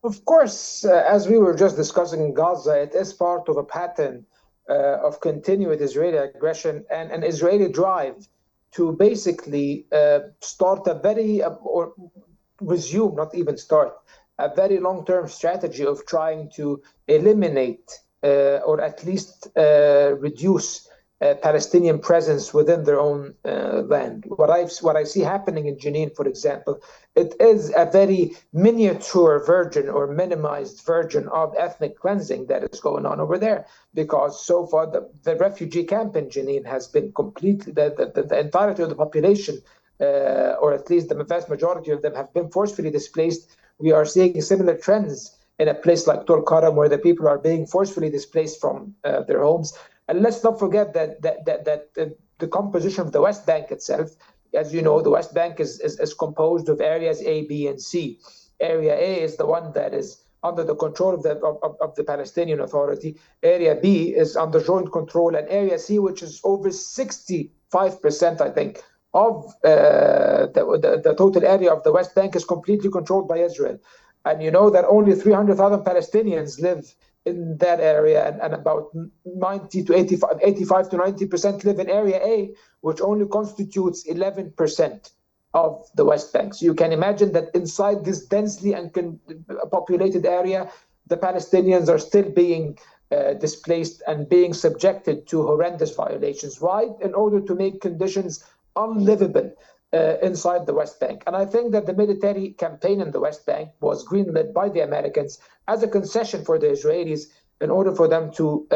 Of course, as we were just discussing in Gaza, it is part of a pattern of continued Israeli aggression and an Israeli drive to basically start a very, or resume, not even start, a very long-term strategy of trying to eliminate or at least reduce Palestinian presence within their own land. What I see happening in Jenin, for example, it is a very miniature version or minimized version of ethnic cleansing that is going on over there. Because so far the refugee camp in Jenin has been completely the entirety of the population, or at least the vast majority of them, have been forcefully displaced. We are seeing similar trends in a place like Tulkarm, where the people are being forcefully displaced from their homes. And let's not forget that the composition of the West Bank itself, as you know, the West Bank is composed of areas A, B, and C. Area A is the one that is under the control of the Palestinian Authority. Area B is under joint control, and Area C, which is over 65%, I think, of the total area of the West Bank, is completely controlled by Israel. And you know that only 300,000 Palestinians live in that area, and about 90 to 85 to 90% live in Area A, which only constitutes 11% of the West Bank. So you can imagine that inside this densely and populated area, the Palestinians are still being displaced and being subjected to horrendous violations. Why? In order to make conditions unlivable inside the West Bank. And I think that the military campaign in the West Bank was greenlit by the Americans as a concession for the Israelis in order for them to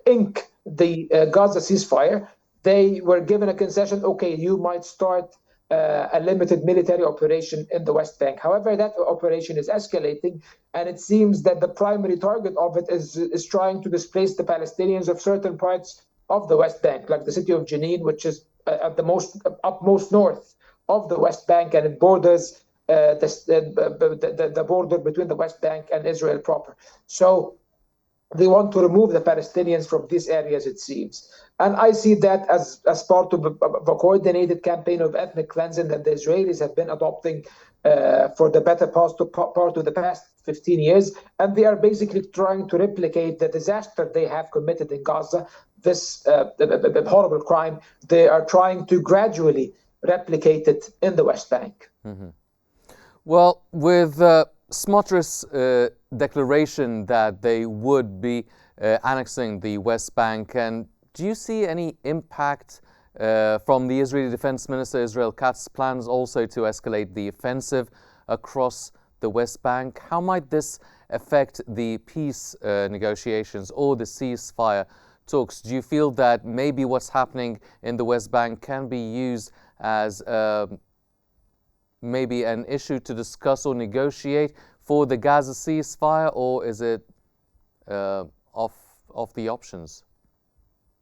ink the Gaza ceasefire. They were given a concession, okay, you might start a limited military operation in the West Bank. However, that operation is escalating, and it seems that the primary target of it is trying to displace the Palestinians of certain parts of the West Bank, like the city of Jenin, which is at the upmost north of the West Bank, and it borders the border between the West Bank and Israel proper. So they want to remove the Palestinians from these areas, it seems. And I see that as part of a coordinated campaign of ethnic cleansing that the Israelis have been adopting for the better part of the past 15 years. And they are basically trying to replicate the disaster they have committed in Gaza, this horrible crime. They are trying to gradually replicate it in the West Bank. Mm-hmm. Well, with Smotrich's declaration that they would be annexing the West Bank, and do you see any impact from the Israeli Defense Minister Israel Katz's plans also to escalate the offensive across the West Bank? How might this affect the peace negotiations or the ceasefire talks? Do you feel that maybe what's happening in the West Bank can be used as maybe an issue to discuss or negotiate for the Gaza ceasefire, or is it off the options?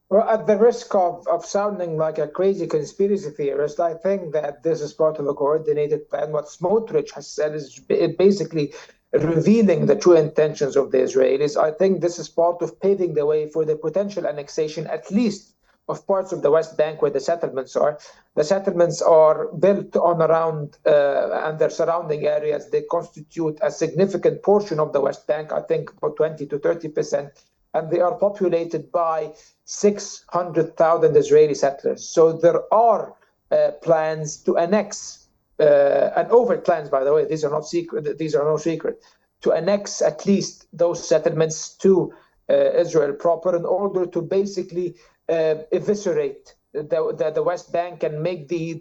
Well, at the risk of sounding like a crazy conspiracy theorist, I think that this is part of a coordinated plan. What Smotrich has said is basically revealing the true intentions of the Israelis. I think this is part of paving the way for the potential annexation, at least of parts of the West Bank where the settlements are. The settlements are built on around and their surrounding areas. They constitute a significant portion of the West Bank, I think about 20 to 30%, and they are populated by 600,000 Israeli settlers. So there are plans to annex, and overt plans, by the way, these are not secret, these are no secret, to annex at least those settlements to Israel proper in order to basically eviscerate the West Bank and make the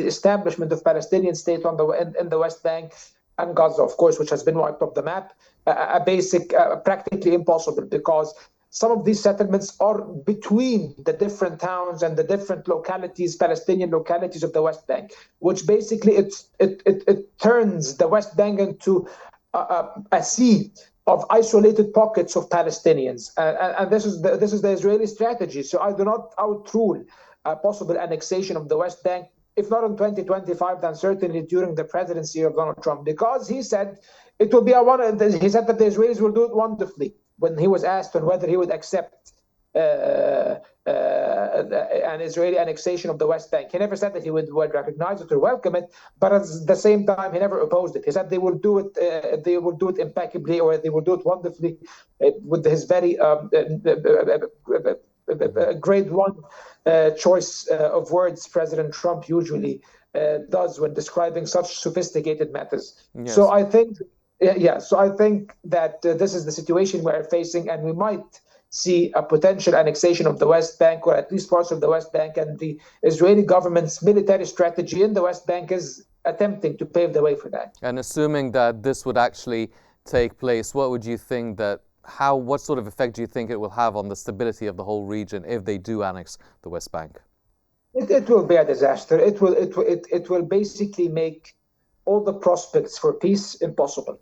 establishment of Palestinian state in the West Bank and Gaza, of course, which has been wiped off the map, practically impossible, because some of these settlements are between the different towns and the different localities, Palestinian localities of the West Bank, which basically it turns the West Bank into a sea of isolated pockets of Palestinians, and this is the Israeli strategy. So I do not outrule a possible annexation of the West Bank, if not in 2025, then certainly during the presidency of Donald Trump, because he said it will be he said that the Israelis will do it wonderfully when he was asked on whether he would accept an Israeli annexation of the West Bank. He never said that he would recognize it or welcome it, but at the same time, he never opposed it. He said they will do it. They will do it impeccably, or they will do it wonderfully, with his very grade one choice of words President Trump usually does when describing such sophisticated matters. Yes. So I think, so I think that this is the situation we're facing, and we might see a potential annexation of the West Bank, or at least parts of the West Bank, and the Israeli government's military strategy in the West Bank is attempting to pave the way for that. And assuming that this would actually take place, what would you think what sort of effect do you think it will have on the stability of the whole region if they do annex the West Bank? It will be a disaster. It will basically make all the prospects for peace impossible.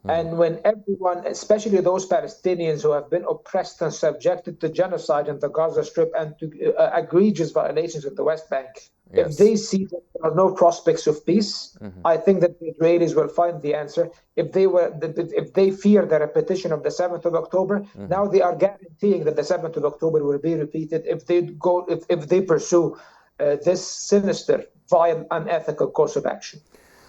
And when everyone, especially those Palestinians who have been oppressed and subjected to genocide in the Gaza Strip and to egregious violations of the West Bank, if they see that there are no prospects of peace, I think that the Israelis will find the answer. If they fear the repetition of the 7th of October, now they are guaranteeing that the 7th of October will be repeated if they pursue this sinister, vile, unethical course of action.